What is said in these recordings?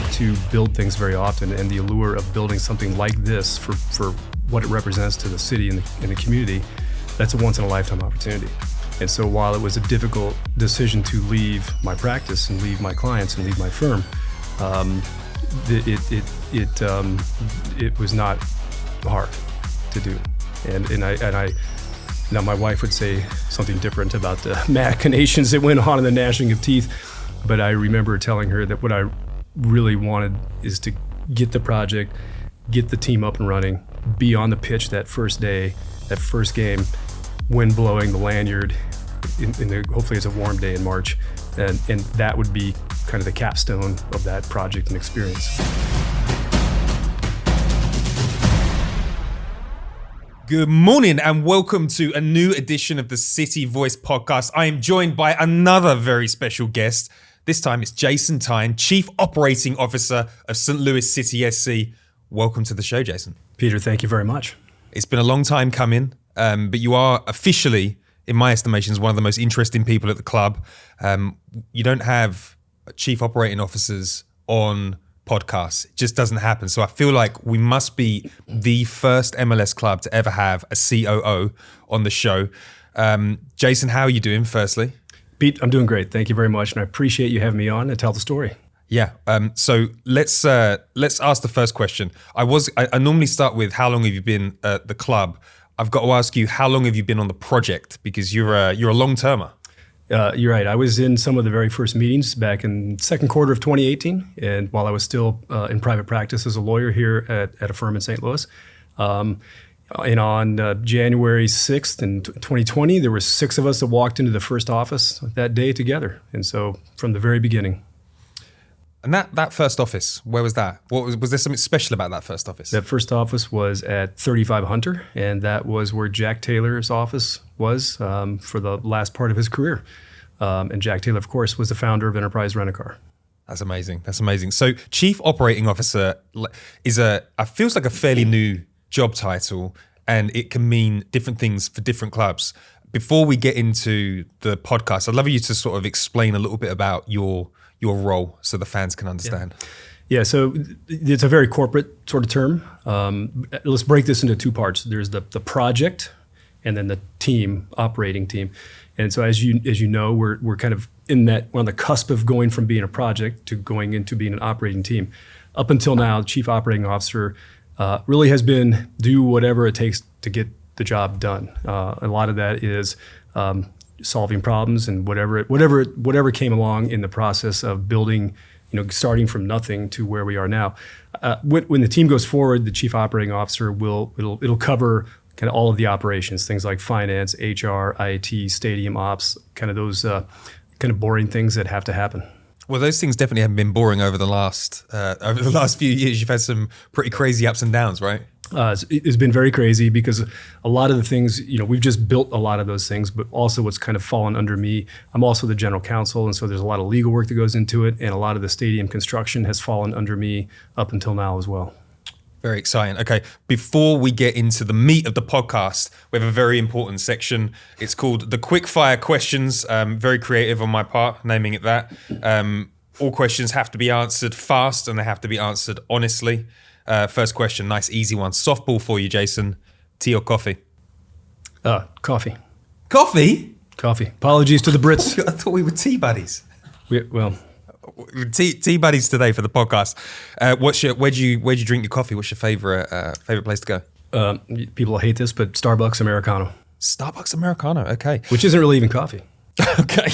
get to build things very often, and the allure of building something like this for what it represents to the city and the community, that's a once-in-a-lifetime opportunity. And so while it was a difficult decision to leave my practice and leave my clients and leave my firm, it was not hard to do. And I now my wife would say something different about the machinations that went on in the gnashing of teeth, but I remember telling her that what I really wanted is to get the project, get the team up and running, be on the pitch that first day, that first game, wind blowing the lanyard, hopefully it's a warm day in March, and that would be kind of the capstone of that project and experience. Good morning and welcome to a new edition of the City Voice podcast. I am joined by another very special guest. This time it's Jason Thein, Chief Operating Officer of St. Louis City SC. Welcome to the show, Jason. Peter, thank you very much. It's been a long time coming, but you are officially, in my estimations, one of the most interesting people at the club. You don't have Chief Operating Officers on podcasts. It just doesn't happen. So I feel like we must be the first MLS club to ever have a COO on the show. Jason, how are you doing, firstly? Pete, I'm doing great. Thank you very much. And I appreciate you having me on to tell the story. Yeah. So let's ask the first question. I normally start with how long have you been at the club? I've got to ask you, how long have you been on the project? Because you're a long-termer. You're right. I was in some of the very first meetings back in second quarter of 2018, and while I was still in private practice as a lawyer here at a firm in St. Louis. And on January 6th in 2020, there were 6 of us that walked into the first office that day together. And so from the very beginning. And that first office, where was that? Was there something special about that first office? That first office was at 35 Hunter, and that was where Jack Taylor's office was for the last part of his career. And Jack Taylor, of course, was the founder of Enterprise Rent-A-Car. That's amazing. That's amazing. So Chief Operating Officer feels like a fairly new job title, and it can mean different things for different clubs. Before we get into the podcast, I'd love you to sort of explain a little bit about your role so the fans can understand. Yeah, so it's a very corporate sort of term. Let's break this into 2 parts. There's the project and then the team, operating team. And so as you know, we're kind of we're on the cusp of going from being a project to going into being an operating team. Up until now, the Chief Operating Officer really has been do whatever it takes to get the job done. A lot of that is solving problems and whatever came along in the process of building, starting from nothing to where we are now. When the team goes forward, the Chief Operating Officer it'll cover kind of all of the operations, things like finance, HR, IT, stadium ops, kind of those kind of boring things that have to happen. Well, those things definitely haven't been boring over the last few years. You've had some pretty crazy ups and downs, right? It's been very crazy because a lot of the things, we've just built a lot of those things, but also what's kind of fallen under me. I'm also the general counsel, and so there's a lot of legal work that goes into it, and a lot of the stadium construction has fallen under me up until now as well. Very exciting. Okay, before we get into the meat of the podcast, we have a very important section. It's called the Quick Fire Questions. Very creative on my part, naming it that. All questions have to be answered fast and they have to be answered honestly. First question, nice easy one. Softball for you, Jason. Tea or coffee? Coffee. Coffee? Coffee. Apologies to the Brits. I thought we were tea buddies. Tea buddies today for the podcast. Where do you drink your coffee? What's your favorite place to go? People hate this, but Starbucks Americano. Starbucks Americano, okay. Which isn't really even coffee. Okay,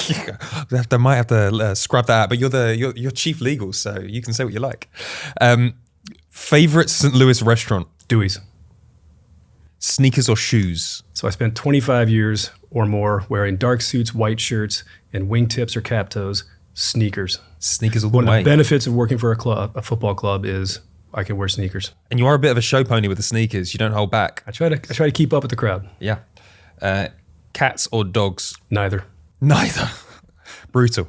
I might have to scrub that out. But you're chief legal, so you can say what you like. Favorite St. Louis restaurant? Dewey's. Sneakers or shoes? So I spent 25 years or more wearing dark suits, white shirts, and wingtips or cap toes. Sneakers. Sneakers all the way. One of the way. benefits of working for a football club is I can wear sneakers. And you are a bit of a show pony with the sneakers. You don't hold back. I try to keep up with the crowd. Yeah. Cats or dogs? Neither. Brutal.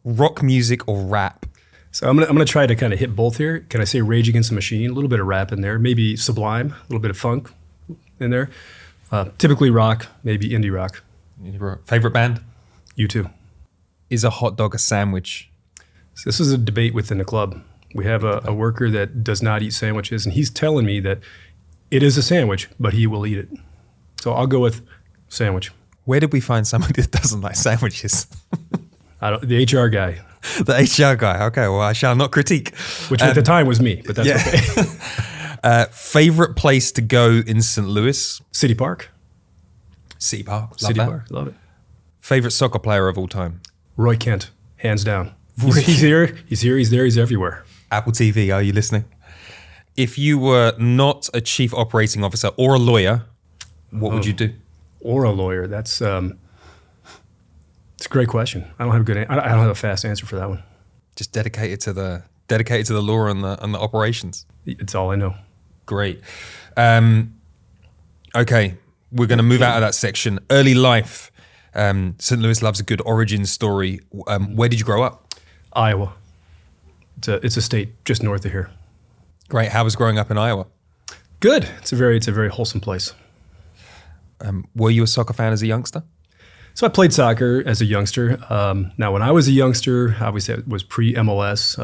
Rock music or rap? So I'm gonna try to kind of hit both here. Can I say Rage Against the Machine? A little bit of rap in there. Maybe Sublime. A little bit of funk in there. Typically rock. Maybe indie rock. Favorite band? U2. Is a hot dog a sandwich? So this is a debate within the club. We have a worker that does not eat sandwiches, and he's telling me that it is a sandwich, but he will eat it. So I'll go with sandwich. Where did we find somebody that doesn't like sandwiches? The HR guy. The HR guy. Okay, well, I shall not critique. Which at the time was me, but that's okay. Favorite place to go in St. Louis? City Park. City Park. Love City that. Park. Love it. Favorite soccer player of all time? Roy Kent, hands down. He's here, he's there, he's everywhere. Apple TV, are you listening? If you were not a chief operating officer or a lawyer, what would you do? Or a lawyer? It's a great question. I don't have a fast answer for that one. Just dedicated to the law and the operations. It's all I know. Great. Okay, we're going to move out of that section. Early life. St. Louis loves a good origin story. Where did you grow up? Iowa. It's a state just north of here. Great. How was growing up in Iowa? Good. It's a very wholesome place. Were you a soccer fan as a youngster? So I played soccer as a youngster. Now, when I was a youngster, obviously it was pre-MLS,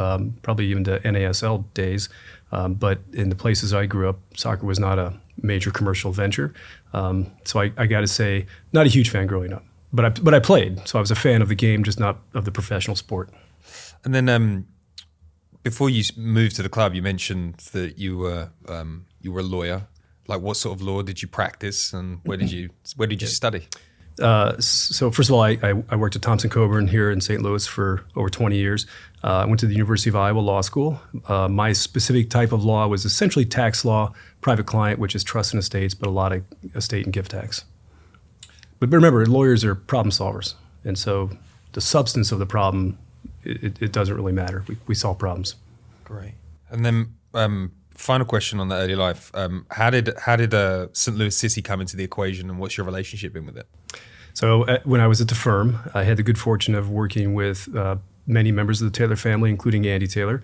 probably even the NASL days. But in the places I grew up, soccer was not a major commercial venture. So I got to say, not a huge fan growing up. But I played, so I was a fan of the game, just not of the professional sport. And then before you moved to the club, you mentioned that you were a lawyer. Like, what sort of law did you practice, and where did you study? So first of all, I worked at Thompson Coburn here in St. Louis for over 20 years. I went to the University of Iowa Law School. My specific type of law was essentially tax law, private client, which is trust and estates, but a lot of estate and gift tax. But remember, lawyers are problem solvers. And so the substance of the problem, it doesn't really matter. We solve problems. Great. And then final question on the early life. How did St. Louis City come into the equation, and what's your relationship been with it? So when I was at the firm, I had the good fortune of working with many members of the Taylor family, including Andy Taylor.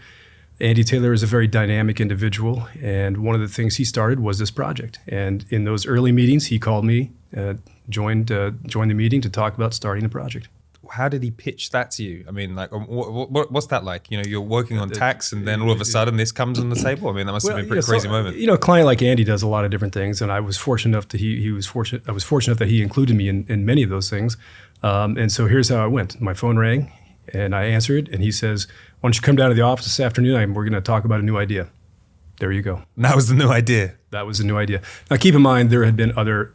Andy Taylor is a very dynamic individual, and one of the things he started was this project. And in those early meetings, he called me, joined the meeting to talk about starting the project. How did he pitch that to you? I mean, like, what's that like? You know, you're working on tax, and then all of a sudden this comes on the table. I mean, that must have been a pretty crazy moment. You know, a client like Andy does a lot of different things, and I was fortunate enough I was fortunate that he included me in many of those things. And so here's how it went. My phone rang, and I answered, and he says, "Why don't you come down to the office this afternoon, and we're going to talk about a new idea." There you go. That was the new idea. That was the new idea. Now, keep in mind, there had been other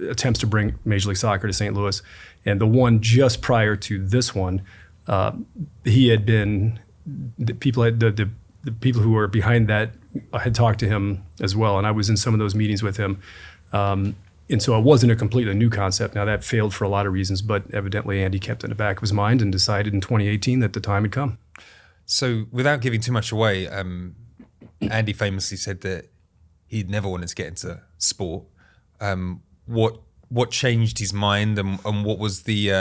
attempts to bring Major League Soccer to St. Louis. And the one just prior to this one, he had been, the people who were behind that had talked to him as well. And I was in some of those meetings with him. And so it wasn't a completely new concept. Now that failed for a lot of reasons, but evidently Andy kept it in the back of his mind and decided in 2018 that the time had come. So without giving too much away, Andy famously said that he'd never wanted to get into sport. What changed his mind, and what was the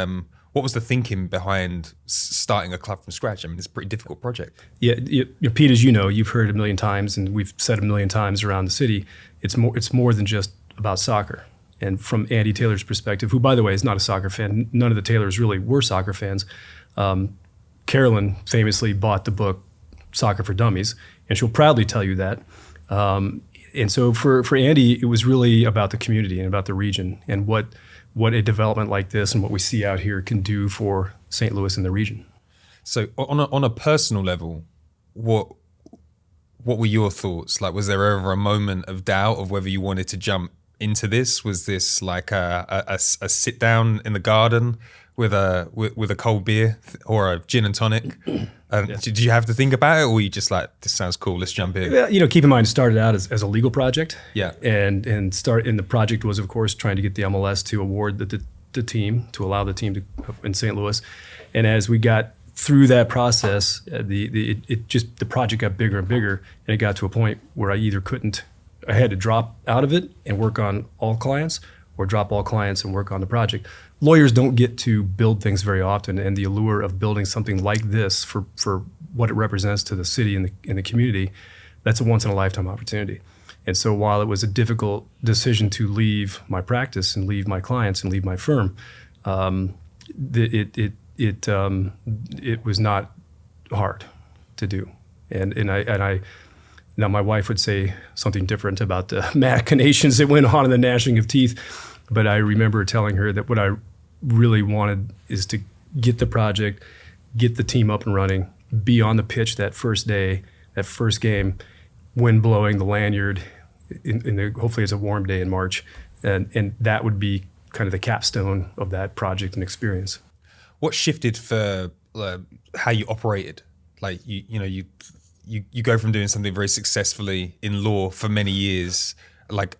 thinking behind starting a club from scratch? I mean, it's a pretty difficult project. Yeah, Pete, as you know, you've heard it a million times, and we've said it a million times around the city. It's more than just about soccer. And from Andy Taylor's perspective, who, by the way, is not a soccer fan, none of the Taylors really were soccer fans. Carolyn famously bought the book Soccer for Dummies, and she'll proudly tell you that. And so for Andy, it was really about the community and about the region and what a development like this and what we see out here can do for St. Louis and the region. So on a personal level, what were your thoughts? Like, was there ever a moment of doubt of whether you wanted to jump into this? Was this like a sit down in the garden with a cold beer or a gin and tonic? Did you have to think about it, or were you just like, this sounds cool, let's jump in? Yeah, keep in mind, it started out as a legal project. Yeah. And the project was, of course, trying to get the MLS to award the team, to allow the team to in St. Louis. And as we got through that process, the project got bigger and bigger, and it got to a point where I had to drop out of it and work on all clients, or drop all clients and work on the project. Lawyers don't get to build things very often, and the allure of building something like this for what it represents to the city and the community, that's a once-in-a-lifetime opportunity. And so while it was a difficult decision to leave my practice and leave my clients and leave my firm, it was not hard to do. And I now my wife would say something different about the machinations that went on in the gnashing of teeth, but I remember telling her that what I really wanted is to get the project, get the team up and running, be on the pitch that first day, that first game, wind blowing, the lanyard, hopefully it's a warm day in March, and that would be kind of the capstone of that project and experience. What shifted for how you operated? Like you go from doing something very successfully in law for many years. Like,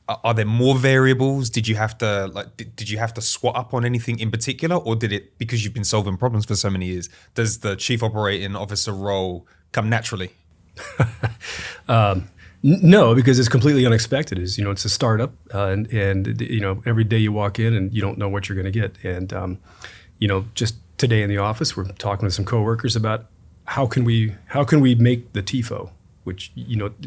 are there more variables? Did you have to squat up on anything in particular, or did it, because you've been solving problems for so many years, does the chief operating officer role come naturally? No, because it's completely unexpected. It's a startup, and every day you walk in and you don't know what you're going to get. And just today in the office, we're talking with some coworkers about how can we make the TIFO, which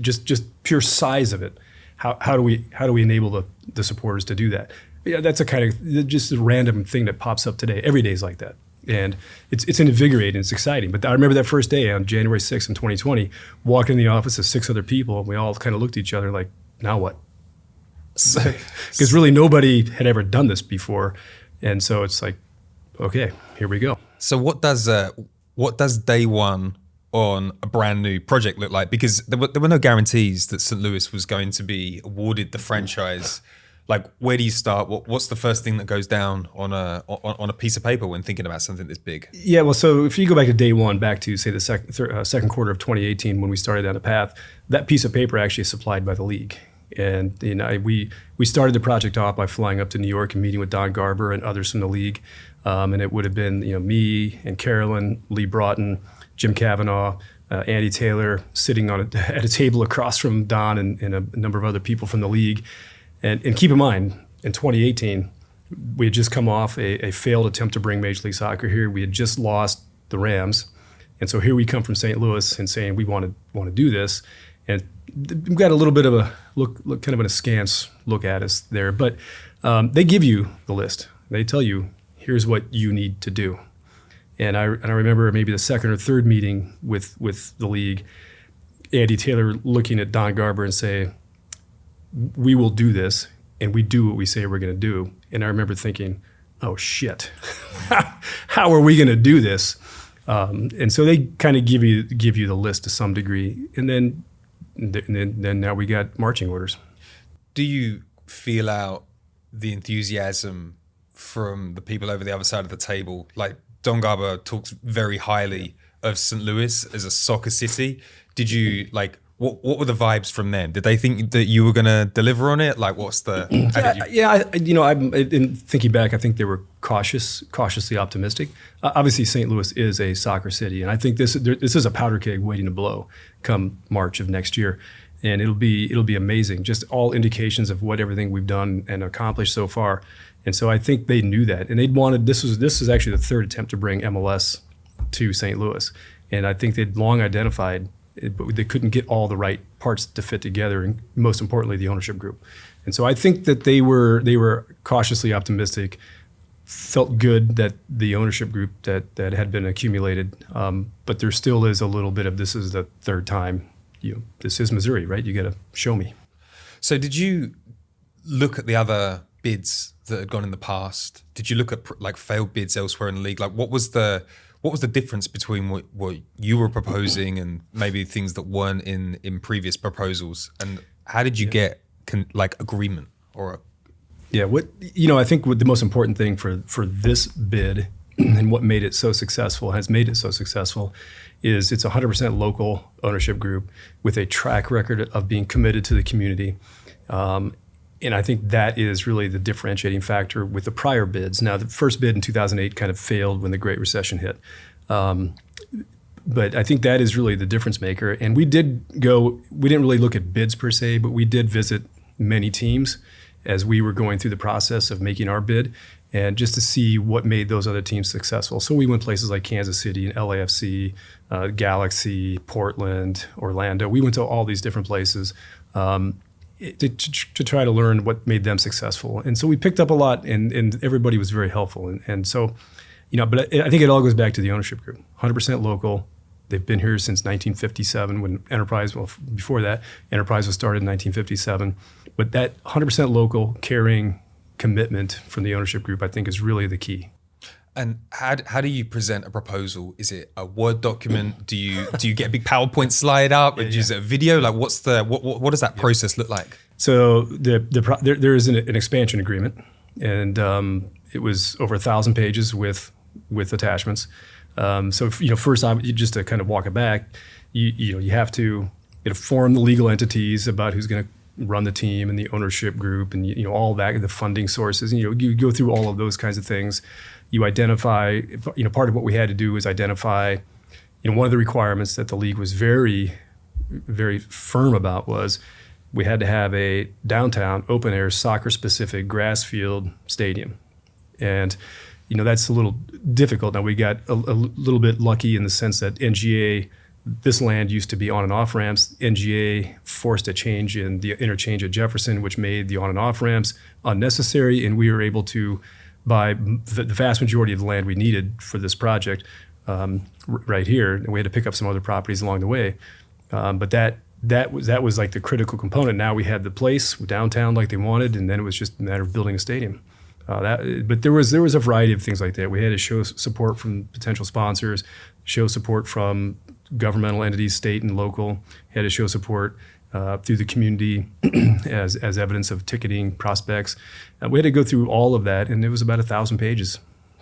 just pure size of it. How do we enable the supporters to do that? Yeah, that's a kind of just a random thing that pops up today. Every day is like that. And it's invigorating, it's exciting. But I remember that first day on January 6th in 2020, walking in the office of 6 other people, and we all kind of looked at each other like, now what? Because really nobody had ever done this before. And so it's like, okay, here we go. So what does day one on a brand new project look like? Because there were no guarantees that St. Louis was going to be awarded the franchise. Like, where do you start? What's the first thing that goes down on a piece of paper when thinking about something this big? Yeah, well, so if you go back to day one, back to say the second quarter of 2018 when we started down the path, that piece of paper actually is supplied by the league. And we started the project off by flying up to New York and meeting with Don Garber and others from the league. And it would have been me and Carolyn, Lee Broughton, Jim Kavanaugh, Andy Taylor sitting at a table across from Don and a number of other people from the league. And keep in mind, in 2018, we had just come off a failed attempt to bring Major League Soccer here. We had just lost the Rams. And so here we come from St. Louis and saying we want to do this. And we've got a little bit of a look kind of an askance look at us there. But they give you the list. They tell you, here's what you need to do. And I remember maybe the second or third meeting with the league, Andy Taylor looking at Don Garber and saying, we will do this, and we do what we say we're going to do. And I remember thinking, oh shit, how are we going to do this? And so they kind of give you the list to some degree, and then now we got marching orders. Do you feel out the enthusiasm from the people over the other side of the table? Like, Don Garber talks very highly of St. Louis as a soccer city. Did you what were the vibes from them? Did they think that you were going to deliver on it? Like, what's the? I'm in thinking back, I think they were cautiously optimistic. Obviously, St. Louis is a soccer city, and I think this is a powder keg waiting to blow come March of next year, and it'll be amazing. Just all indications of what everything we've done and accomplished so far, and so I think they knew that, and they'd wanted. This is actually the third attempt to bring MLS to St. Louis, and I think they'd long identified. But they couldn't get all the right parts to fit together, and most importantly, the ownership group. And so I think that they were cautiously optimistic, felt good that the ownership group that had been accumulated, but there still is a little bit of this is the third time. This is Missouri, right? You got to show me. So did you look at the other bids that had gone in the past? Did you look at failed bids elsewhere in the league? Like, what was the difference between what you were proposing and maybe things that weren't in previous proposals? And how did you get agreement or? I think what the most important thing for this bid and what made it so successful, has made it so successful, is it's 100% local ownership group with a track record of being committed to the community. And I think that is really the differentiating factor with the prior bids. Now, the first bid in 2008 kind of failed when the Great Recession hit. But I think that is really the difference maker. And we didn't really look at bids per se, but we did visit many teams as we were going through the process of making our bid, and just to see what made those other teams successful. So we went places like Kansas City and LAFC, Galaxy, Portland, Orlando. We went to all these different places. To try to learn what made them successful. And so we picked up a lot, and everybody was very helpful. And so, But I think it all goes back to the ownership group. 100% local. They've been here since 1957 when Enterprise, well, before that, Enterprise was started in 1957. But that 100% local, caring commitment from the ownership group, I think, is really the key. And how do you present a proposal? Is it a Word document? Do you get a big PowerPoint slide up? Is it a video? Like, what does that process look like? So there is an expansion agreement, and it was over 1,000 pages with attachments. So first, just to kind of walk it back, you have to form the legal entities about who's going to run the team and the ownership group, and all that, the funding sources. And, you go through all of those kinds of things. You identify. Part of what we had to do was identify. One of the requirements that the league was very, very firm about was we had to have a downtown open air soccer specific grass field stadium, and that's a little difficult. Now we got a little bit lucky in the sense that NGA, this land used to be on and off ramps. NGA forced a change in the interchange at Jefferson, which made the on and off ramps unnecessary, and we were able to buy the vast majority of the land we needed for this project right here. And we had to pick up some other properties along the way, but that was like the critical component. Now we had the place downtown like they wanted, and then it was just a matter of building a stadium. But there was a variety of things like that. We had to show support from potential sponsors, show support from governmental entities, state and local. Had to show support through the community as evidence of ticketing prospects. We had to go through all of that, and it was about 1,000 pages.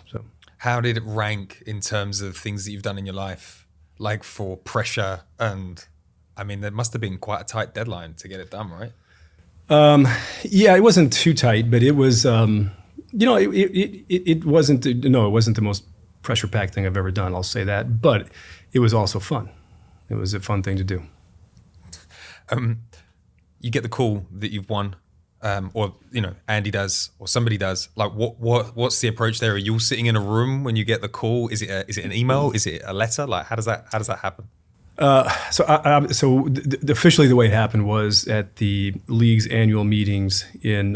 So, how did it rank in terms of things that you've done in your life, like for pressure? And I mean, there must have been quite a tight deadline to get it done, right? Yeah, it wasn't too tight, but it was. It wasn't. No, it wasn't the most pressure-packed thing I've ever done. I'll say that, but it was also fun. It was a fun thing to do. You get the call that you've won, or Andy does, or somebody does. Like, what's the approach there? Are you all sitting in a room when you get the call? Is it an email? Is it a letter? Like, how does that happen? So officially the way it happened was at the league's annual meetings in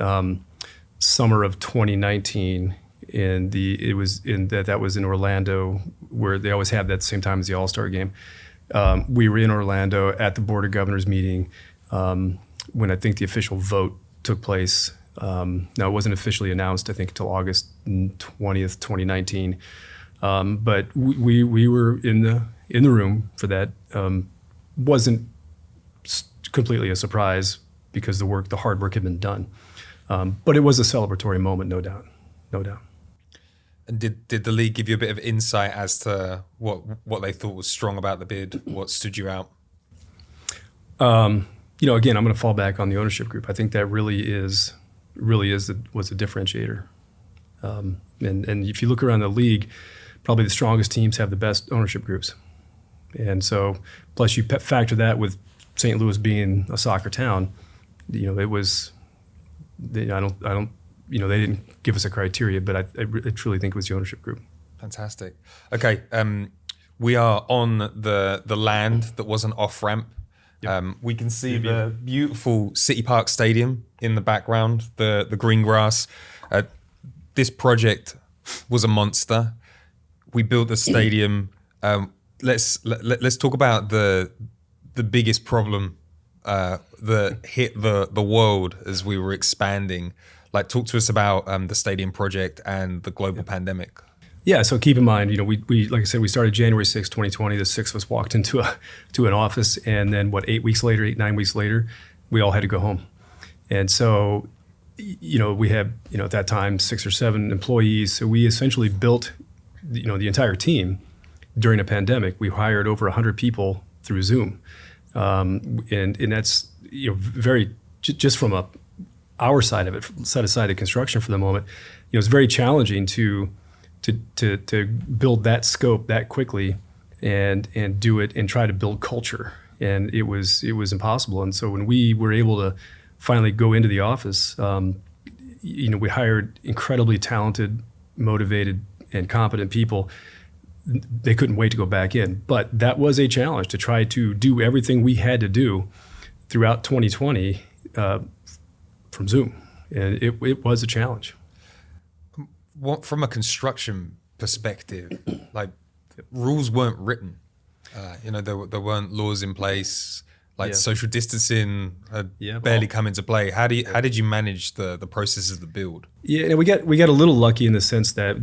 summer of 2019. That was in Orlando, where they always have that same time as the All-Star game. We were in Orlando at the Board of Governors meeting when I think the official vote took place. Now, it wasn't officially announced, I think, until August 20th, 2019. But we were in the room for that. Wasn't completely a surprise because the hard work had been done. But it was a celebratory moment, no doubt. And did the league give you a bit of insight as to what they thought was strong about the bid? What stood you out? Again, I'm going to fall back on the ownership group. I think that was a differentiator. And if you look around the league, probably the strongest teams have the best ownership groups. And so, plus you factor that with St. Louis being a soccer town, it was. They didn't give us a criteria, but I truly think it was the ownership group. Fantastic. Okay, we are on the land that was an off ramp. Yep. We can see the beautiful City Park Stadium in the background, the green grass. This project was a monster. We built the stadium. Let's talk about the biggest problem that hit the world as we were expanding. Like, talk to us about the stadium project and the global pandemic. Yeah, so keep in mind, we like I said, we started January 6, 2020. The six of us walked into an office, and then 9 weeks later, we all had to go home. And so, we had, at that time, 6 or 7 employees. So we essentially built, the entire team during a pandemic. We hired over 100 people through Zoom. And that's, very, just from our side of it, set aside the construction for the moment, it's very challenging to build that scope that quickly and do it and try to build culture. And it was impossible. And so when we were able to finally go into the office, we hired incredibly talented, motivated, and competent people. They couldn't wait to go back in. But that was a challenge to try to do everything we had to do throughout 2020 from Zoom. And it was a challenge. From a construction perspective, like rules weren't written. There weren't laws in place. Like social distancing had barely come into play. How did you manage the process of the build? Yeah, and we got a little lucky in the sense that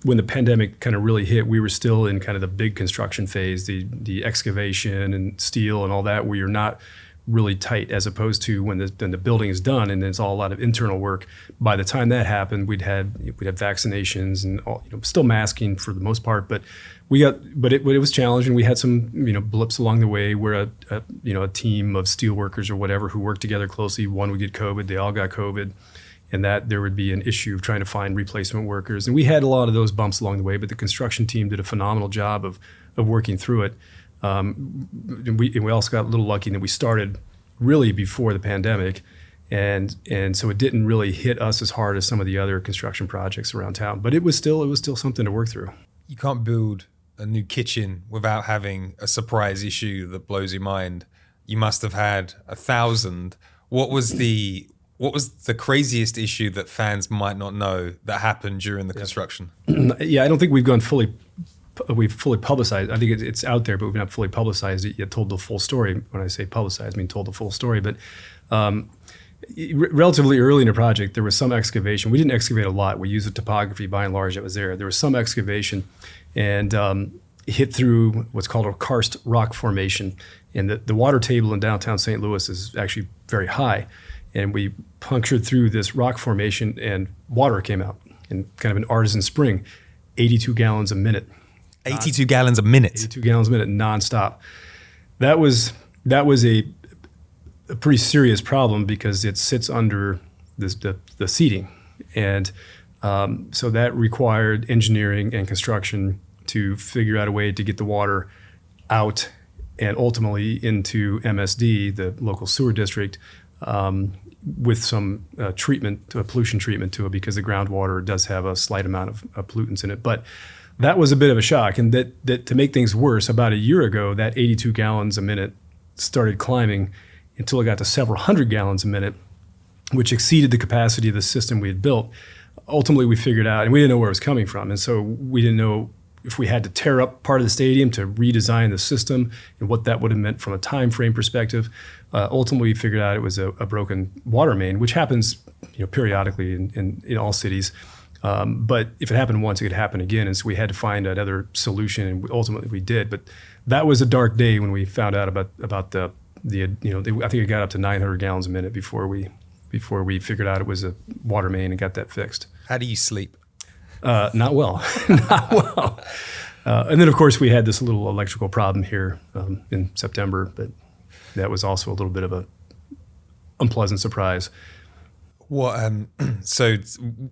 when the pandemic kind of really hit, we were still in kind of the big construction phase, the excavation and steel and all that, where you're not really tight, as opposed to when the building is done and it's all a lot of internal work. By the time that happened, we'd had vaccinations and all, still masking for the most part, but it was challenging. We had some blips along the way where a team of steel workers or whatever who worked together closely, one would get COVID, they all got COVID, and that there would be an issue of trying to find replacement workers. And we had a lot of those bumps along the way, but the construction team did a phenomenal job of working through it. We also got a little lucky that we started really before the pandemic, and so it didn't really hit us as hard as some of the other construction projects around town. But it was still something to work through. You can't build a new kitchen without having a surprise issue that blows your mind. You must have had 1,000. What was the craziest issue that fans might not know that happened during the construction? Yeah, I don't think we've fully publicized. I think it's out there, but we've not fully publicized it yet, told the full story. When I say publicized, I mean told the full story. But relatively early in the project, there was some excavation. We didn't excavate a lot. We used the topography by and large that was there. There was some excavation and hit through what's called a karst rock formation. And the water table in downtown St. Louis is actually very high. And we punctured through this rock formation and water came out in kind of an artisan spring, 82 gallons a minute. 82 gallons a minute. 82 gallons a minute nonstop. That was a pretty serious problem because it sits under the seating. And so that required engineering and construction to figure out a way to get the water out and ultimately into MSD, the local sewer district, with some pollution treatment to it, because the groundwater does have a slight amount of pollutants in it. But that was a bit of a shock. And that to make things worse, about a year ago, that 82 gallons a minute started climbing until it got to several hundred gallons a minute, which exceeded the capacity of the system we had built. Ultimately, we figured out, and we didn't know where it was coming from. And so we didn't know if we had to tear up part of the stadium to redesign the system and what that would have meant from a time frame perspective. Ultimately, we figured out it was a broken water main, which happens periodically in all cities. But if it happened once, it could happen again. And so we had to find another solution, and ultimately we did. But that was a dark day when we found out about the I think it got up to 900 gallons a minute before we figured out it was a water main and got that fixed. How do you sleep? Not well, not well. And then of course we had this little electrical problem here in September, but that was also a little bit of a unpleasant surprise. What? So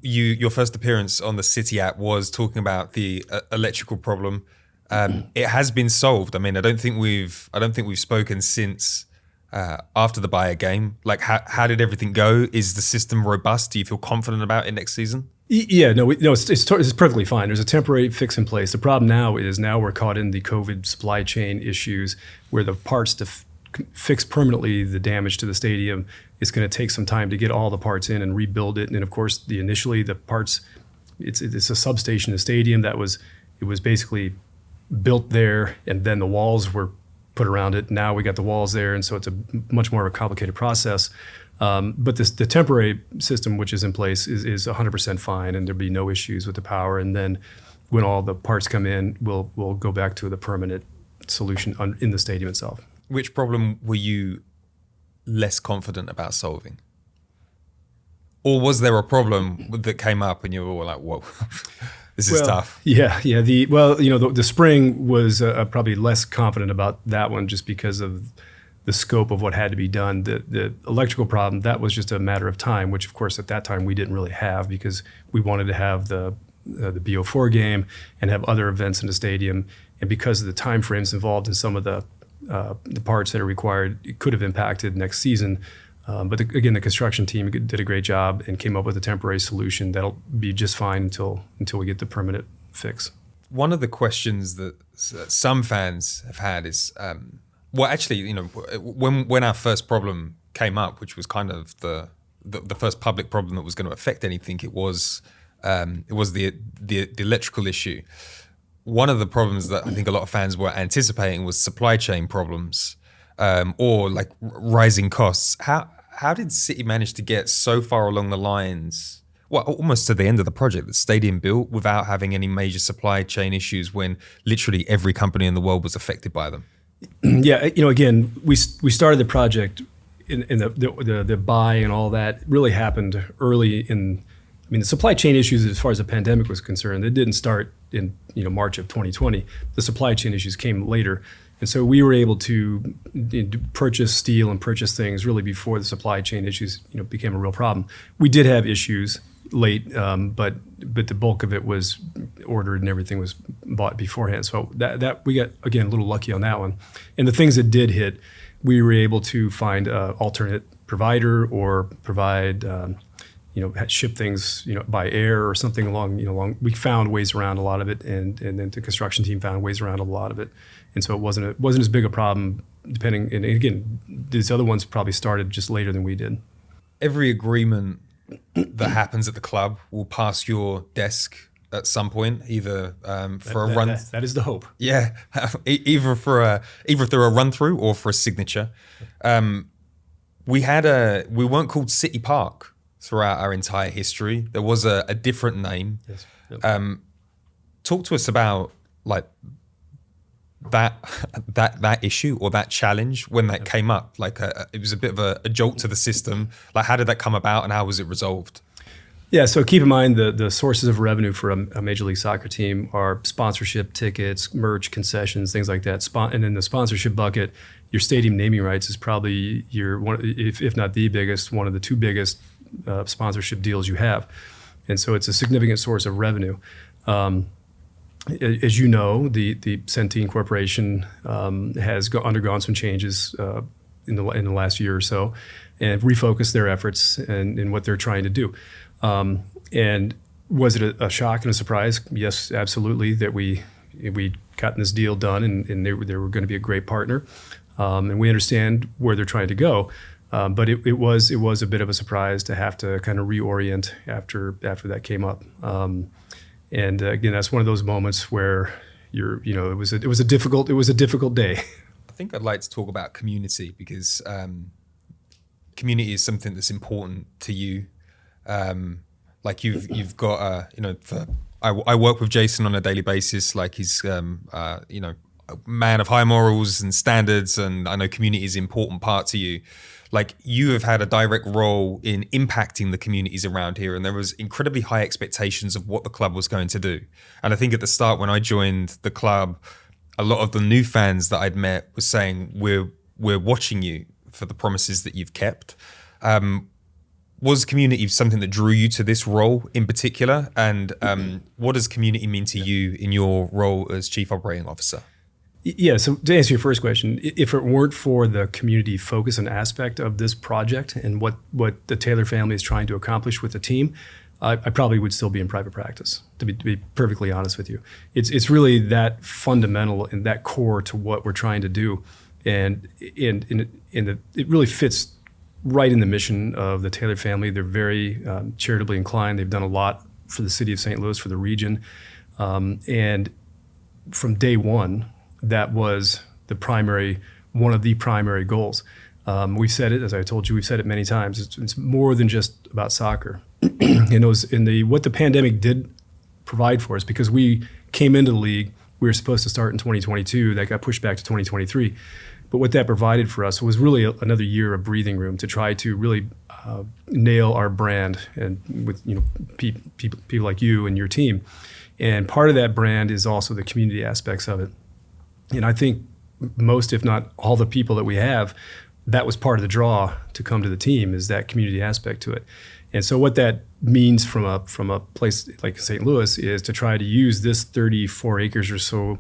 your first appearance on the City app was talking about the electrical problem. It has been solved. I mean, I don't think we've spoken since after the Bayer game. Like, how did everything go? Is the system robust? Do you feel confident about it next season? Yeah, no, it's perfectly fine. There's a temporary fix in place. The problem now we're caught in the COVID supply chain issues, where the parts to fix permanently the damage to the stadium, it's going to take some time to get all the parts in and rebuild it. And of course, initially the parts, it's a substation in the stadium it was basically built there, and then the walls were put around it. Now we got the walls there, and so it's a much more of a complicated process. But the temporary system, which is in place, is 100% fine, and there'll be no issues with the power. And then when all the parts come in, we'll go back to the permanent solution in the stadium itself. Which problem were you less confident about solving? Or was there a problem that came up and you were like, whoa, this is tough? Yeah. The spring was probably less confident about that one, just because of the scope of what had to be done. The electrical problem, that was just a matter of time, which of course at that time we didn't really have, because we wanted to have the BO4 game and have other events in the stadium. And because of the time frames involved in some of the parts that are required, it could have impacted next season. But again, the construction team did a great job and came up with a temporary solution that'll be just fine until we get the permanent fix. One of the questions that some fans have had is, when our first problem came up, which was kind of the first public problem that was going to affect anything, it was It was the electrical issue. One of the problems that I think a lot of fans were anticipating was supply chain problems, or like rising costs. How did City manage to get so far along the lines, well, almost to the end of the project, the stadium built, without having any major supply chain issues when literally every company in the world was affected by them? Yeah, again, we started the project in the buy and all that really happened early in. I mean, the supply chain issues, as far as the pandemic was concerned, it didn't start in March of 2020. The supply chain issues came later, and so we were able to purchase steel and purchase things really before the supply chain issues became a real problem. We did have issues late, but the bulk of it was ordered and everything was bought beforehand. So that we got, again, a little lucky on that one. And the things that did hit, we were able to find an alternate provider or provide. Ship things, by air or something along. We found ways around a lot of it, and then the construction team found ways around a lot of it, and so it wasn't as big a problem. Depending, and again, these other ones probably started just later than we did. Every agreement that happens at the club will pass your desk at some point, either for a run. That is the hope. Yeah, either through a run through or for a signature. We weren't called City Park throughout our entire history. There was a different name. Yes. Yep. Talk to us about like that issue or that challenge when that came up. Like it was a bit of a jolt to the system. Like, how did that come about and how was it resolved? Yeah, so keep in mind the sources of revenue for a Major League Soccer team are sponsorship, tickets, merch, concessions, things like that. And in the sponsorship bucket, your stadium naming rights is probably if not the biggest, one of the two biggest sponsorship deals you have, and so it's a significant source of revenue. As you know, the Thein Corporation has undergone some changes in the last year or so, and refocused their efforts in what they're trying to do. And was it a shock and a surprise? Yes, absolutely. That we gotten this deal done, and they were going to be a great partner, and we understand where they're trying to go. But it was a bit of a surprise to have to kind of reorient after that came up. And again, that's one of those moments where it was a difficult day. I think I'd like to talk about community because community is something that's important to you. Like you've got I work with Jason on a daily basis. Like he's a man of high morals and standards, and I know community is an important part to you. Like, you have had a direct role in impacting the communities around here, and there was incredibly high expectations of what the club was going to do. And I think at the start, when I joined the club, a lot of the new fans that I'd met were saying, we're watching you for the promises that you've kept. Was community something that drew you to this role in particular? And what does community mean to you in your role as Chief Operating Officer? Yeah, so to answer your first question, if it weren't for the community focus and aspect of this project and what the Taylor family is trying to accomplish with the team, I probably would still be in private practice, to be perfectly honest with you. It's really that fundamental and that core to what we're trying to do. And it really fits right in the mission of the Taylor family. They're very charitably inclined. They've done a lot for the city of St. Louis, for the region. And from day one, that was one of the primary goals. We've said it, as I told you, we've said it many times. It's more than just about soccer. And what the pandemic did provide for us, because we came into the league, we were supposed to start in 2022. That got pushed back to 2023. But what that provided for us was really another year of breathing room to try to really nail our brand, and with people like you and your team. And part of that brand is also the community aspects of it. And I think most, if not all, the people that we have, that was part of the draw to come to the team, is that community aspect to it. And so what that means from a place like St. Louis is to try to use this 34 acres or so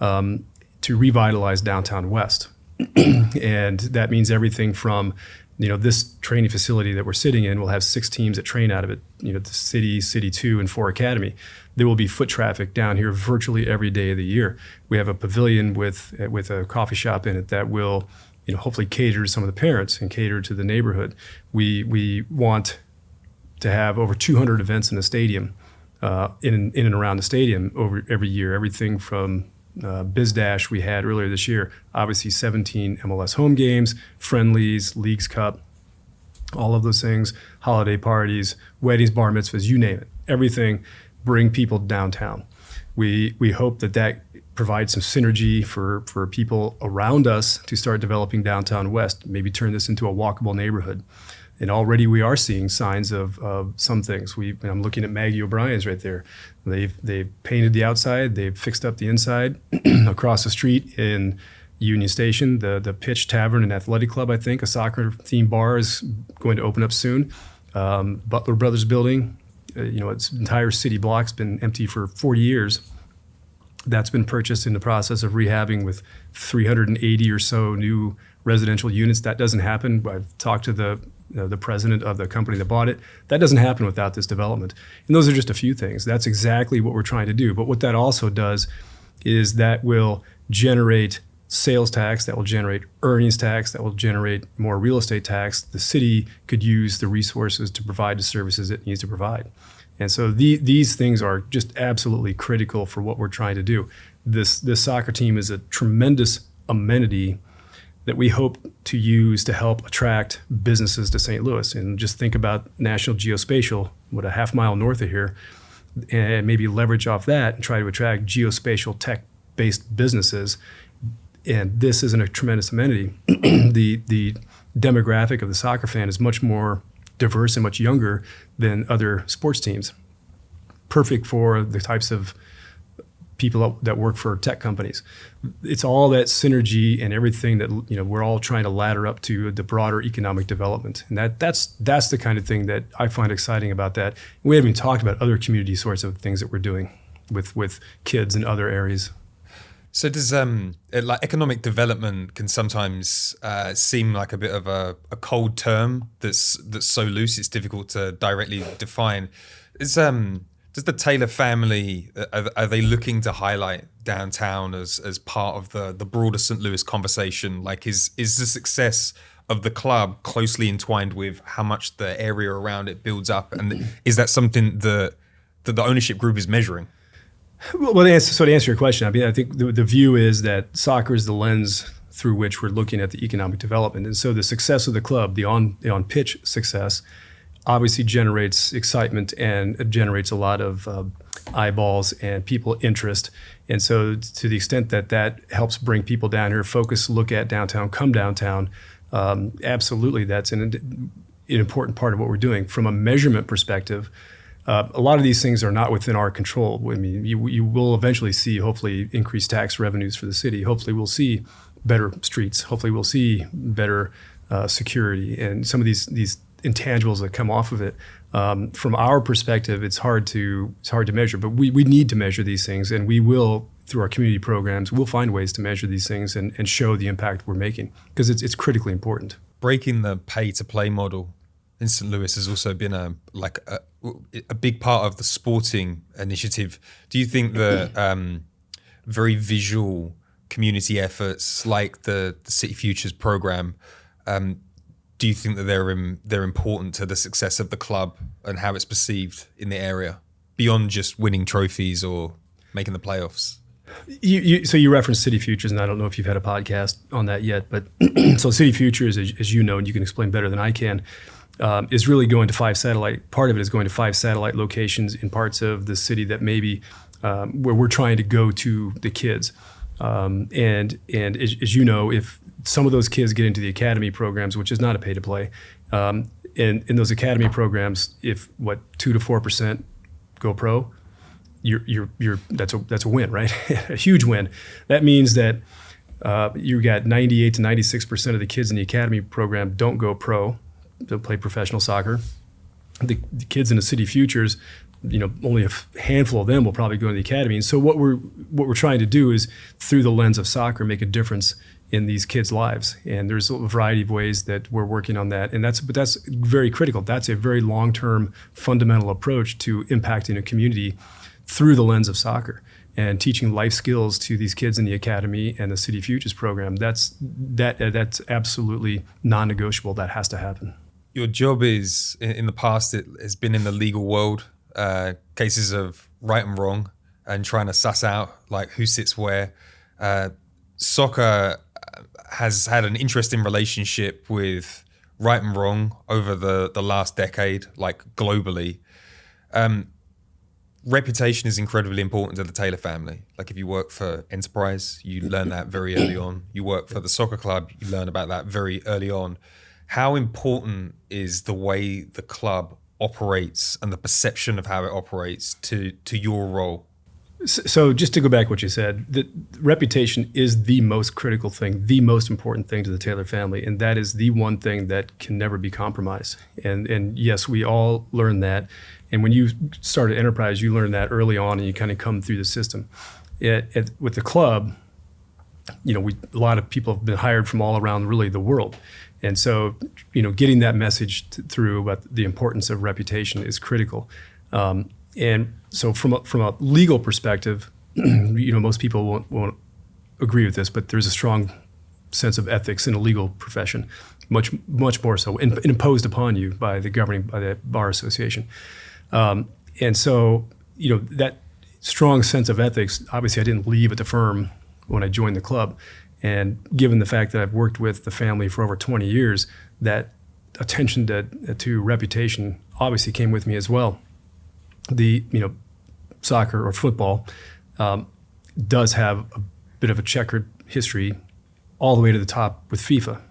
to revitalize downtown West. And that means everything from, this training facility that we're sitting in will have 6 teams that train out of it, the City 2, and 4 Academy. There will be foot traffic down here virtually every day of the year. We have a pavilion with a coffee shop in it that will, hopefully cater to some of the parents and cater to the neighborhood. We want to have over 200 events in the stadium in and around the stadium over every year. Everything from Biz Dash we had earlier this year, obviously 17 MLS home games, friendlies, Leagues Cup, all of those things, holiday parties, weddings, bar mitzvahs, you name it. Everything, bring people downtown. We hope that provides some synergy for people around us to start developing downtown West, maybe turn this into a walkable neighborhood. And already we are seeing signs of some things. I'm looking at Maggie O'Brien's right there. They've painted the outside, they've fixed up the inside. Across the street in Union Station, the Pitch Tavern and Athletic Club, I think, a soccer-themed bar is going to open up soon. Butler Brothers Building, its entire city block's been empty for 40 years. That's been purchased in the process of rehabbing with 380 or so new residential units. That doesn't happen. I've talked to the president of the company that bought it. That doesn't happen without this development. And those are just a few things. That's exactly what we're trying to do. But what that also does is that will generate sales tax, that will generate earnings tax, that will generate more real estate tax. The city could use the resources to provide the services it needs to provide. And so these things are just absolutely critical for what we're trying to do. This soccer team is a tremendous amenity that we hope to use to help attract businesses to St. Louis. And just think about National Geospatial, a half mile north of here, and maybe leverage off that and try to attract geospatial tech-based businesses. And this isn't a tremendous amenity. The demographic of the soccer fan is much more diverse and much younger than other sports teams. Perfect for the types of people that work for tech companies. It's all that synergy and everything that we're all trying to ladder up to the broader economic development. And that's the kind of thing that I find exciting about that. We haven't even talked about other community sorts of things that we're doing with kids in other areas. So does economic development can sometimes seem like a bit of a cold term that's so loose it's difficult to directly define. Does the Taylor family, are they looking to highlight downtown as part of the broader St. Louis conversation? Like is the success of the club closely entwined with how much the area around it builds up? And is that something that the ownership group is measuring? Well, to answer your question, I think the view is that soccer is the lens through which we're looking at the economic development. And so the success of the club, the on-pitch success, obviously generates excitement and it generates a lot of eyeballs and people interest. And so to the extent that helps bring people down here, focus, look at downtown, come downtown, absolutely that's an important part of what we're doing. From a measurement perspective, a lot of these things are not within our control. I mean, you will eventually see, hopefully, increased tax revenues for the city. Hopefully, we'll see better streets. Hopefully, we'll see better security and some of these intangibles that come off of it. From our perspective, it's hard to measure, but we need to measure these things, and we will, through our community programs, we'll find ways to measure these things and show the impact we're making because it's critically important. Breaking the pay-to-play model in St. Louis has also been a big part of the sporting initiative. Do you think the very visual community efforts like the City Futures program, do you think that they're important to the success of the club and how it's perceived in the area beyond just winning trophies or making the playoffs? So you referenced City Futures, and I don't know if you've had a podcast on that yet, but so City Futures, as you know, and you can explain better than I can, is really going to 5 satellite. Part of it is going to 5 satellite locations in parts of the city that maybe where we're trying to go to the kids. And as you know, if some of those kids get into the academy programs, which is not a pay to play, in those academy programs, if 2 to 4% go pro, that's a win, right? A huge win. That means that you got 98 to 96% of the kids in the academy program don't go pro. They'll play professional soccer. The kids in the City Futures, only a handful of them will probably go to the academy. And so what we're trying to do is, through the lens of soccer, make a difference in these kids' lives. And there's a variety of ways that we're working on that. And that's very critical. That's a very long-term fundamental approach to impacting a community through the lens of soccer and teaching life skills to these kids in the academy and the City Futures program. That's absolutely non-negotiable. That has to happen. Your job is, in the past, it has been in the legal world. cases of right and wrong and trying to suss out like who sits where. Soccer has had an interesting relationship with right and wrong over the last decade, like globally. Reputation is incredibly important to the Taylor family. Like if you work for Enterprise, you learn that very early on. You work for the soccer club, you learn about that very early on. How important is the way the club operates and the perception of how it operates to your role? So just to go back to what you said, the reputation is the most critical thing, the most important thing to the Taylor family, and that is the one thing that can never be compromised. And yes, we all learn that. And when you start at Enterprise, you learn that early on, and you kind of come through the system. With the club, a lot of people have been hired from all around really the world. And so, getting that message through about the importance of reputation is critical. And so from a legal perspective, most people won't agree with this, but there's a strong sense of ethics in the legal profession, much more so, and imposed upon you by the Bar Association. And so, that strong sense of ethics, obviously I didn't leave at the firm when I joined the club. And given the fact that I've worked with the family for over 20 years, that attention to reputation obviously came with me as well. The soccer or football does have a bit of a checkered history all the way to the top with FIFA.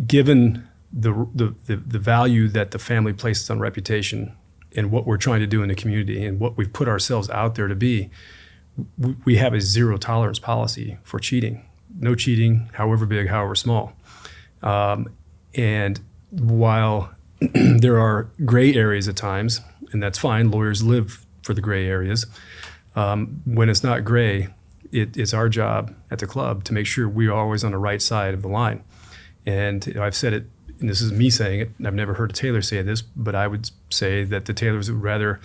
Given the value that the family places on reputation and what we're trying to do in the community and what we've put ourselves out there to be, we have a zero tolerance policy for cheating. No cheating, however big, however small. And while there are gray areas at times, and that's fine, lawyers live for the gray areas. When it's not gray, it's our job at the club to make sure we are always on the right side of the line. And I've said it, and this is me saying it, and I've never heard a Taylor say this, but I would say that the Taylors would rather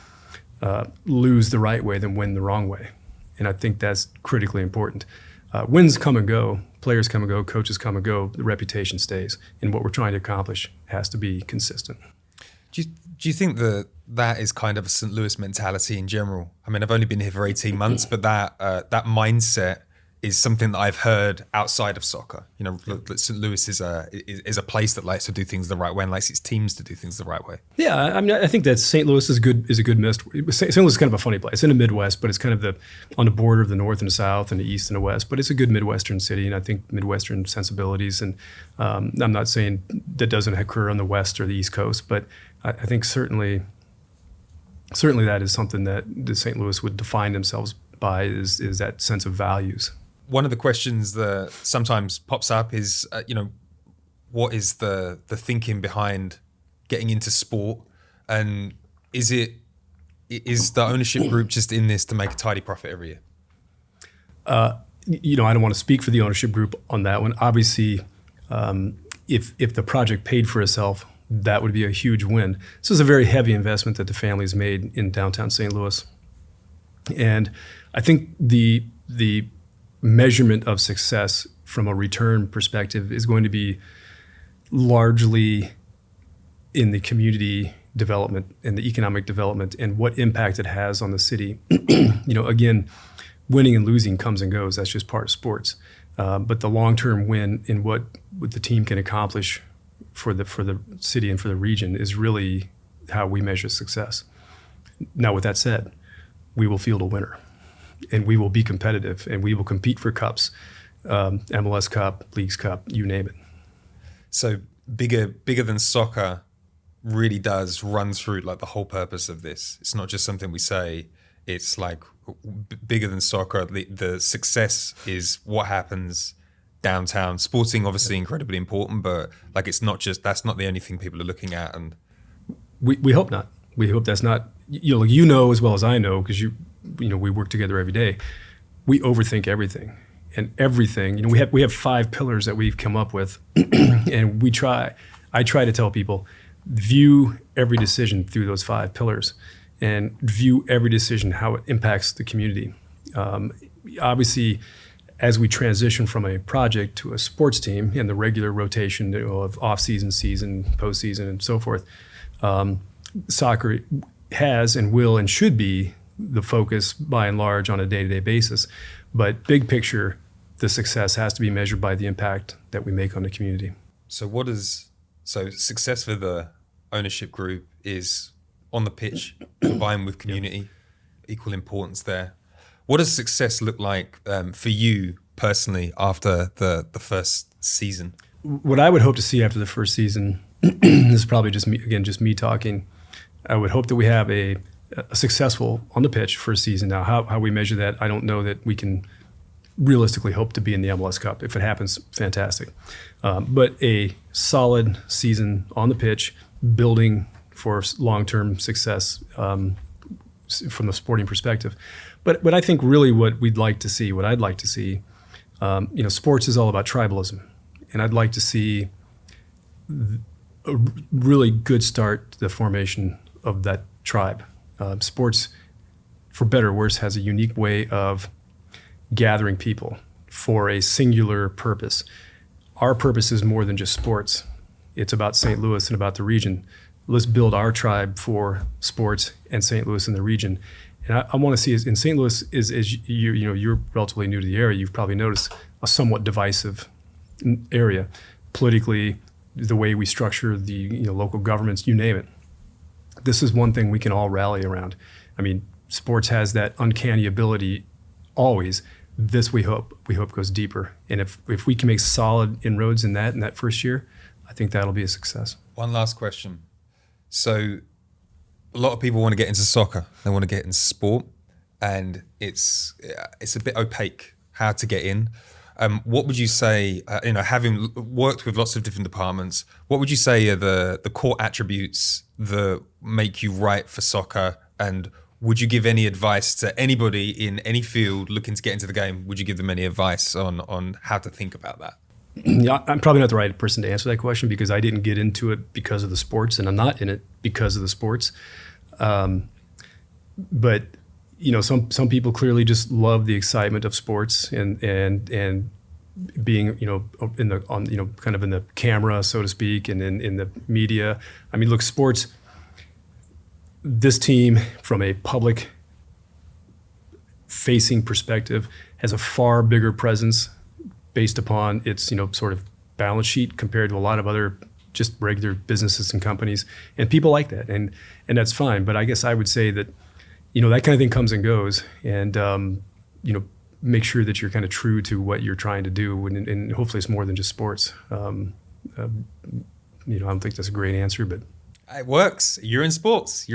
lose the right way than win the wrong way. And I think that's critically important. Wins come and go, players come and go, coaches come and go, the reputation stays. And what we're trying to accomplish has to be consistent. Do you think that is kind of a St. Louis mentality in general? I mean, I've only been here for 18 months, but that mindset is something that I've heard outside of soccer. St. Louis is a place that likes to do things the right way and likes its teams to do things the right way. Yeah, I mean, I think that St. Louis is a good mist. St. Louis is kind of a funny place. It's in the Midwest, but it's kind of on the border of the North and the South and the East and the West. But it's a good Midwestern city, and I think Midwestern sensibilities. And I'm not saying that doesn't occur on the West or the East Coast, but I think certainly that is something that the St. Louis would define themselves by is that sense of values. One of the questions that sometimes pops up is, what is the thinking behind getting into sport, and is the ownership group just in this to make a tidy profit every year? I don't want to speak for the ownership group on that one. Obviously, if the project paid for itself, that would be a huge win. This is a very heavy investment that the family's made in downtown St. Louis, and I think the measurement of success from a return perspective is going to be largely in the community development and the economic development and what impact it has on the city. Again, winning and losing comes and goes. That's just part of sports. But the long-term win in what the team can accomplish for the city and for the region is really how we measure success. Now, with that said, we will field a winner. And we will be competitive, and we will compete for cups, MLS Cup, Leagues Cup, you name it. So bigger than soccer really does run through like the whole purpose of this. It's not just something we say. It's like bigger than soccer. The success is what happens downtown. Sporting, obviously, incredibly important, but like that's not the only thing people are looking at. And we hope not. We hope that's not. As well as I know, because we work together every day. We overthink everything, and everything. We have 5 pillars that we've come up with, and I try to tell people, view every decision through those 5 pillars, and view every decision how it impacts the community. Obviously, as we transition from a project to a sports team and the regular rotation of off-season, season, postseason, and so forth, soccer has and will and should be the focus by and large on a day-to-day basis. But big picture, the success has to be measured by the impact that we make on the community. So success for the ownership group is on the pitch, combined with community, equal importance there. What does success look like for you personally after the first season? What I would hope to see after the first season, this is probably just me talking. I would hope that we have a successful on the pitch first season. Now, how we measure that, I don't know that we can realistically hope to be in the MLS Cup. If it happens, fantastic. But a solid season on the pitch, building for long-term success from the sporting perspective. But I think really what I'd like to see, sports is all about tribalism. And I'd like to see a really good start to the formation of that tribe. Sports, for better or worse, has a unique way of gathering people for a singular purpose. Our purpose is more than just sports. It's about St. Louis and about the region. Let's build our tribe for sports and St. Louis and the region. And I want to see in St. Louis you're relatively new to the area. You've probably noticed a somewhat divisive area politically, the way we structure the local governments, you name it. This is one thing we can all rally around. I mean, sports has that uncanny ability always. This we hope goes deeper. And if we can make solid inroads in that first year, I think that'll be a success. One last question. So a lot of people want to get into soccer. They want to get into sport, and it's a bit opaque how to get in. What would you say, having worked with lots of different departments, what would you say are the core attributes that make you right for soccer? And would you give any advice to anybody in any field looking to get into the game? Would you give them any advice on how to think about that? Yeah, I'm probably not the right person to answer that question because I didn't get into it because of the sports, and I'm not in it because of the sports. But some people clearly just love the excitement of sports and being in the kind of in the camera, so to speak, and in the media. I mean, look, sports. This team, from a public facing perspective, has a far bigger presence based upon its sort of balance sheet compared to a lot of other just regular businesses and companies, and people like that, and that's fine. But I guess I would say that that kind of thing comes and goes, and make sure that you're kind of true to what you're trying to do, and hopefully it's more than just sports. I don't think that's a great answer, but it works. You're in sports.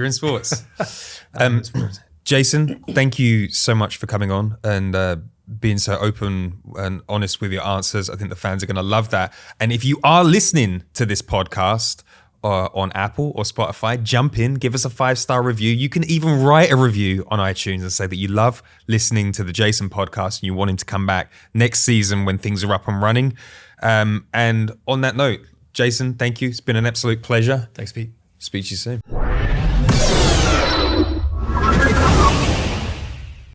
Jason, thank you so much for coming on and being so open and honest with your answers. I think the fans are going to love that. And if you are listening to this podcast on Apple or Spotify, jump in, give us a 5-star review. You can even write a review on iTunes and say that you love listening to the Jason podcast and you want him to come back next season when things are up and running. And on that note, Jason, thank you. It's been an absolute pleasure. Thanks, Pete. Speak to you soon.